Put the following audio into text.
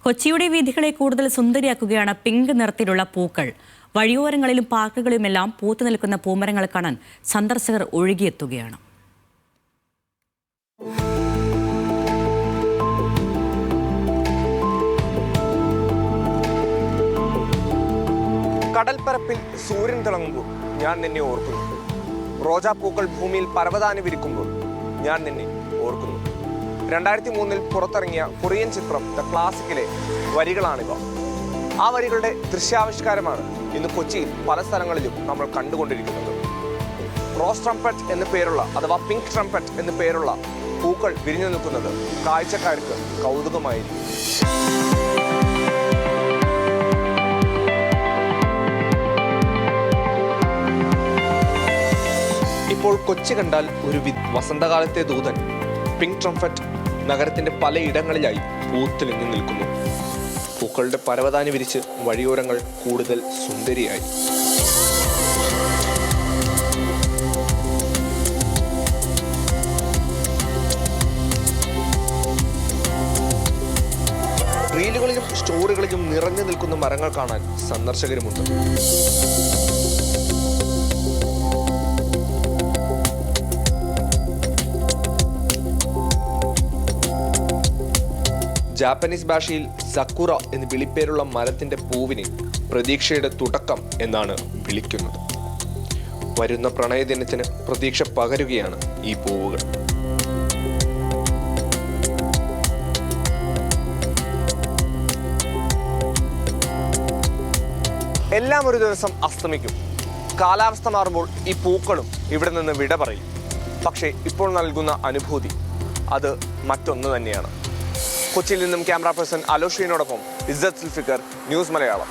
കൊച്ചിയുടെ വീഥികളെ കൂടുതൽ സുന്ദരിയാക്കുകയാണ് പിങ്ക് നിറത്തിലുള്ള പൂക്കൾ. വഴിയോരങ്ങളിലും പാർക്കുകളിലുമെല്ലാം പൂത്തു നിൽക്കുന്ന പൂമരങ്ങൾ കാണാൻ സന്ദർശകർ ഒഴുകിയെത്തുകയാണ്. കടൽപ്പരപ്പിൽ സൂര്യൻ തിളങ്ങുമ്പോൾ ഞാൻ നിന്നെ ഓർക്കുന്നു. റോജാപ്പൂക്കൾ ഭൂമിയിൽ പരവതാനി വിരിക്കുമ്പോൾ ഞാൻ നിന്നെ ഓർക്കുന്നു. 2003 പുറത്തിറങ്ങിയ കൊറിയൻ ചിത്രം ദ ക്ലാസിക്കിലെ വരികളാണിവ. ആ വരികളുടെ ദൃശ്യാവിഷ്കാരമാണ് ഇന്ന് കൊച്ചിയിൽ പല സ്ഥലങ്ങളിലും നമ്മൾ കണ്ടുകൊണ്ടിരിക്കുന്നത്. റോസ് ട്രംപറ്റ് എന്ന് പേരുള്ള അഥവാ പിങ്ക് ട്രംപറ്റ് എന്ന് പേരുള്ള പൂക്കൾ വിരിഞ്ഞു നിൽക്കുന്നത് കാഴ്ചക്കാർക്ക് കൗതുകമായിരിക്കും. ഇപ്പോൾ കൊച്ചി കണ്ടാൽ ഒരു വസന്തകാലത്തെ ദൂതൻ പിങ്ക് ട്രംപറ്റ് നഗരത്തിന്റെ പലയിടങ്ങളിലായി പൂത്തുലഞ്ഞു നിൽക്കുന്നു. പൂക്കളുടെ പരവതാനി വിരിച്ച് വഴിയോരങ്ങൾ കൂടുതൽ സുന്ദരിയായി. റീലുകളിലും സ്റ്റോറികളിലും നിറഞ്ഞു നിൽക്കുന്ന മരങ്ങൾ കാണാൻ സന്ദർശകരുമുണ്ട്. ജാപ്പനീസ് ഭാഷയിൽ സക്കുറ എന്ന് വിളിപ്പേരുള്ള മരത്തിന്റെ പൂവിനെ പ്രതീക്ഷയുടെ തുടക്കം എന്നാണ് വിളിക്കുന്നത്. വരുന്ന പ്രണയദിനത്തിന് പ്രതീക്ഷ പകരുകയാണ് ഈ പൂവുകൾ. എല്ലാം ഒരു ദിവസം അസ്തമിക്കും. കാലാവസ്ഥ മാറുമ്പോൾ ഈ പൂക്കളും ഇവിടെ നിന്ന് വിട പറയും. പക്ഷേ ഇപ്പോൾ നൽകുന്ന അനുഭൂതി അത് മറ്റൊന്ന് തന്നെയാണ്. കൊച്ചിയിൽ നിന്നും ക്യാമറ പേഴ്സൺ അലോഷീനോടൊപ്പം ഇസ്സത്ത് സുൽഫിക്കർ, ന്യൂസ് മലയാളം.